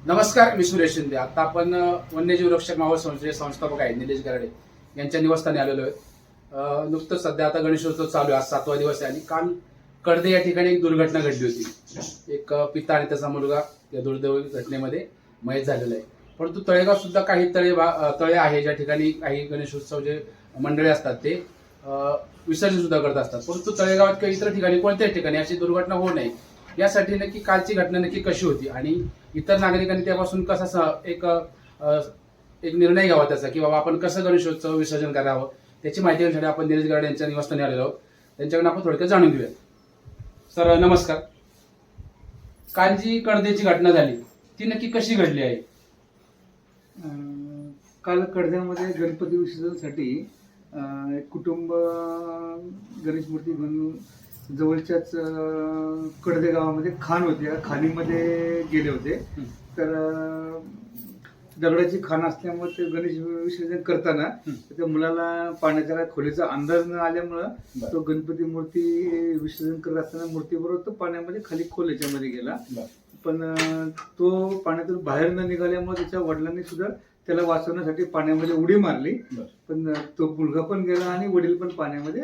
नमस्कार, मी सुरेश शिंदे. आता आपण वन्यजीव रक्षक मावळ संस्थेचे संस्थापक आहेत निलेश गराडे यांच्या निवासस्थानी आलेलो आहे. नुकतंच सध्या आता गणेशोत्सव चालू आहे, आज 7वा दिवस आहे आणि काल कडदे या ठिकाणी एक दुर्घटना घडली होती. एक पिता आणि त्याचा मुलगा या दुर्दैवी घटनेमध्ये मयत झालेला आहे. परंतु तळेगाव सुद्धा काही तळे आहे ज्या ठिकाणी काही गणेशोत्सव जे मंडळे असतात ते विसर्जन सुद्धा करत असतात. परंतु तळेगावात किंवा इतर ठिकाणी कोणत्याही ठिकाणी अशी दुर्घटना होऊ नये यासाठी नक्की कालची घटना नक्की कशी होती आणि इतर नागरिकांनी त्यापासून कसा एक निर्णय घ्यावा त्याचा की बाबा आपण कसं गणेशोत्सव विसर्जन करावं त्याची माहिती घेण्यासाठी आपण निलेश गराडे यांच्या निवासस्थानी आलेलो आहोत. त्यांच्याकडून आपण थोडक्यात जाणून घेऊया. सर नमस्कार. काल जी कडदेची घटना झाली ती नक्की कशी घडली आहे? काल कडद्यामध्ये गणपती विसर्जनासाठी एक कुटुंब गणेश मूर्ती घेऊन जवळच्याच कडदे गावामध्ये खाण होती, या खाणीमध्ये गेले होते. तर दगडाची खाण असल्यामुळे ते गणेश विसर्जन करताना त्या मुलाला पाण्याच्या काय खोलीचा अंदाज न आल्यामुळं तो गणपती मूर्ती विसर्जन करत असताना मूर्तीबरोबर तो पाण्यामध्ये खाली खोल याच्यामध्ये गेला. पण तो पाण्यातून बाहेर न निघाल्यामुळे त्याच्या वडिलांनी सुद्धा त्याला वाचवण्यासाठी पाण्यामध्ये उडी मारली. पण तो मुलगा पण गेला आणि वडील पण पाण्यामध्ये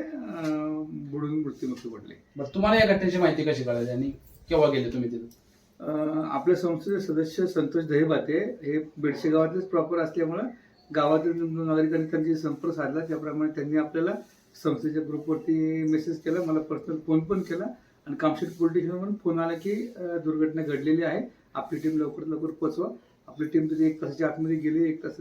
बुडून मृत्युमुखी पडले. तुम्हाला या घटनेची माहिती कशी कळाली आणि केव्हा गेले तुम्ही तिथे? आपल्या संस्थेचे सदस्य संतोष दहिबाते हे बेडशे गावातलेच प्रॉपर असल्यामुळं गावातील नागरिकांनी त्यांची संपर्क साधला. त्याप्रमाणे त्यांनी आपल्याला संस्थेच्या ग्रुपवरती मेसेज केला, मला पर्सनल फोन पण केला आणि कामशेत पोलीस स्टेशनवरून फोन आला की दुर्घटना घडलेली आहे, आपली टीम लवकरात लवकर पोचवा. आपली टीम तिथे 1 तासाच्या आतमध्ये गेली. 1 तास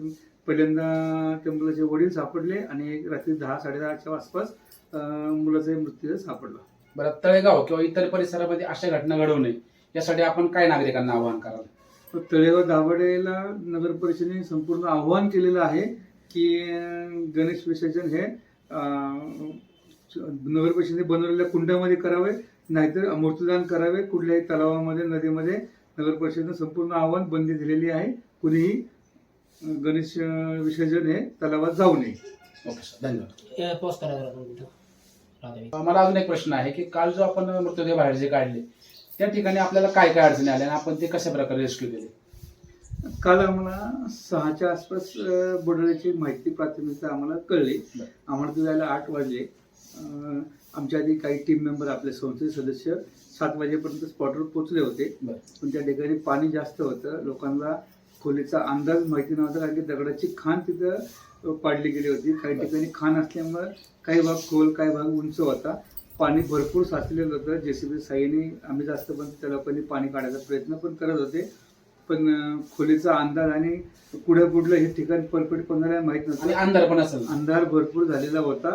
पहिल्यांदा त्या मुलाचे वडील सापडले आणि रात्री 10-10:30च्या आसपास मुलाचा मृत्यू सापडला. बरं, तळेगाव किंवा इतर परिसरामध्ये अशा घटना घडवू नये यासाठी आपण काय नागरिकांना आवाहन कराल? तळेगाव दाभाडेला नगर परिषदेने संपूर्ण आव्हान केलेलं आहे की गणेश विसर्जन हे नगर परिषदेने बनवलेल्या कुंडामध्ये करावे, नाहीतर मूर्तीदान करावे. कुठल्याही तलावामध्ये नदीमध्ये नगर परिषदेने संपूर्ण आव्हान बंदी दिलेली आहे. कुणीही गणेश विसर्जन हे तलावात जाऊ नये. ओके सर, धन्यवाद. मला अजून एक प्रश्न आहे की काल जो आपण मृतदेह बाहेर जे काढले त्या ठिकाणी आपल्याला काय काय अडचणी आल्या आणि आपण ते कशा प्रकारे रेस्क्यू केले? काल आम्हाला 6च्या आसपास बुडाल्याची माहिती प्राथमिकता आम्हाला कळली. आम्हाला तो जायला 8 वाजले. आमच्या आधी काही टीम मेंबर आपले संस्थेचे सदस्य 7 वाजेपर्यंत स्पॉटवर पोहोचले होते. पण त्या ठिकाणी पाणी जास्त होतं, लोकांना खोलीचा अंदाज माहिती नव्हता कारण की दगडाची खाण तिथं पाडली गेली होती. काही ठिकाणी खाण असल्यामुळे काही भाग खोल काही भाग उंच होता. पाणी भरपूर साचलेलं होतं. जेसीबी साईने आम्ही जास्त पण त्या लोकांनी पाणी काढायचा प्रयत्न पण करत होते. पण खोलीचा अंदाज आणि पुढलं हे ठिकाण परफेक्ट कोणाला माहित नव्हतं. अंधार पण असेल, अंधार भरपूर झालेला होता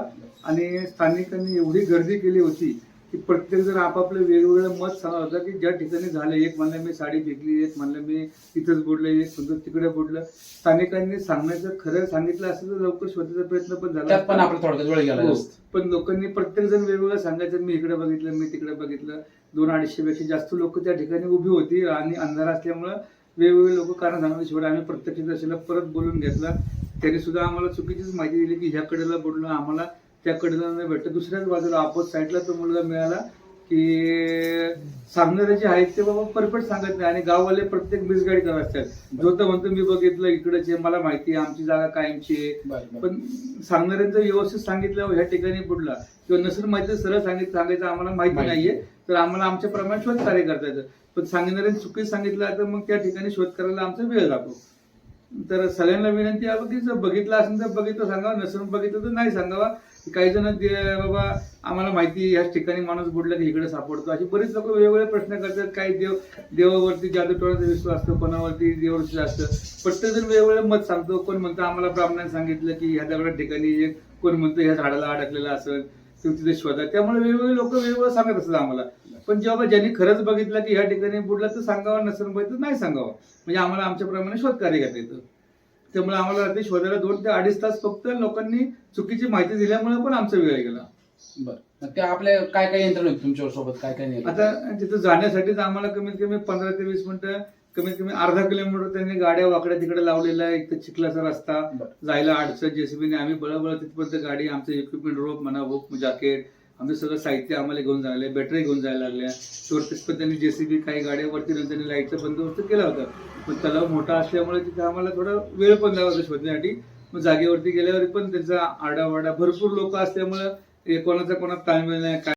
आणि स्थानिकांनी एवढी गर्दी केली होती की प्रत्येक जण आपापलं वेगवेगळं मत सांगत होता की ज्या ठिकाणी झालं. एक म्हणलं मी साडी फेकली, एक म्हणलं मी इथंच बुडलं, एक म्हणतो तिकडे बुडलं. स्थानिकांनी सांगण्याचं खरं सांगितलं असं तर लवकर शोधायचा प्रयत्न पण झाला, पण आपला थोडक्यात वेळ गेला. पण लोकांनी प्रत्येक जण वेगवेगळं सांगायचं, मी इकडे बघितलं, मी तिकडे बघितलं. 200-250 पेक्षा जास्त लोक त्या ठिकाणी उभी होती आणि अंधार असल्यामुळं वेगवेगळे लोक कारण सांगण्याच्या शेवटी आम्ही प्रत्यक्षदर्शीला परत बोलून घेतला. त्यांनी सुद्धा आम्हाला चुकीचीच माहिती दिली की ह्या कडेला बुडलं, आम्हाला त्या कडेला नाही भेटलं. दुसऱ्याच बाजूला अपोज साईडला तो मुलगा मिळाला की सांगणारे जे आहेत ते बाबा परफेक्ट सांगत नाही आणि गाववाले प्रत्येक मिसगाईड करत असतात. जो तर म्हणतो मी बघितलं इकडेच आहे, मला माहिती आहे, आमची जागा कायमची आहे. पण सांगणाऱ्यांचं व्यवस्थित सांगितलं ह्या ठिकाणी बुडला किंवा नसेल माहिती सरळ सांगायचं आम्हाला माहिती नाहीये तर आम्हाला आमच्या प्रमाणे शोध कार्य करता येतं. पण सांगणाऱ्यांनी चुकीच सांगितलं तर मग त्या ठिकाणी शोध करायला आमचा वेळ जातो. तर सगळ्यांना विनंती आहे की जर बघितलं असेल तर बघितलं सांगावं, नसेल बघितलं तर नाही सांगावा. काही जण बाबा आम्हाला माहिती ह्याच ठिकाणी माणूस बुडला की इकडे सापडतो, अशी बरेच लोक वेगवेगळे प्रश्न करतात. काही देवावरती जादूटोळ्याचा विश्वास असतो, कोणावरती देवावरती असतं. प्रत्येक जण वेगवेगळं मत सांगतो. कोण म्हणतं आम्हाला ब्राह्मणाने सांगितलं की ह्या दगडा ठिकाणी, कोण म्हणतं ह्या झाडाला अडकलेला असेल तिथे शोधा. त्यामुळे वेगवेगळे लोक वेगवेगळं सांगत असतात आम्हाला. पण जेव्हा ज्यांनी खरंच बघितलं की ह्या ठिकाणी बुडला तर सांगावं, नसेल बघितलं नाही सांगावं. म्हणजे आम्हाला आमच्याप्रमाणे शोधकार्य करता येतं. त्यामुळे आम्हाला रात्री शोधायला 2 ते 2.5 तास फक्त लोकांनी चुकीची माहिती दिल्यामुळे पण आमचा वेळ गेला. बरं, त्या आपल्या काय काय यंत्रणा तुमच्या सोबत काय काय नाही? आता तिथं जाण्यासाठीच आम्हाला कमीत कमी 15 ते 20 मिनिटं, कमीत कमी अर्धा किलोमीटर त्यांनी गाड्या वाकड्या तिकडे लावलेल्या आहे. एक तर चिखलाचा रस्ता, जायला अडचण. जेसीबीने आम्ही बळबळ तिथपर्यंत गाडी, आमचं इक्विपमेंट, रोप म्हणा, रोप जॅकेट, आमचं सगळं साहित्य आम्हाला घेऊन जायला लागले, बॅटरी घेऊन जायला लागल्या. वरतीच पण त्यांनी जेसीबी काही गाड्यावरती नेऊन त्यांनी लाईटचा बंदोबस्त केला होता. पण तलाव मोठा असल्यामुळे तिथे आम्हाला थोडा वेळ पण लागला होता शोधण्यासाठी. मग जागेवरती गेल्यावर पण त्यांचा आरडाओरडा, भरपूर लोक असल्यामुळे कोणाचा कोणाचा ताळमेळ नाही.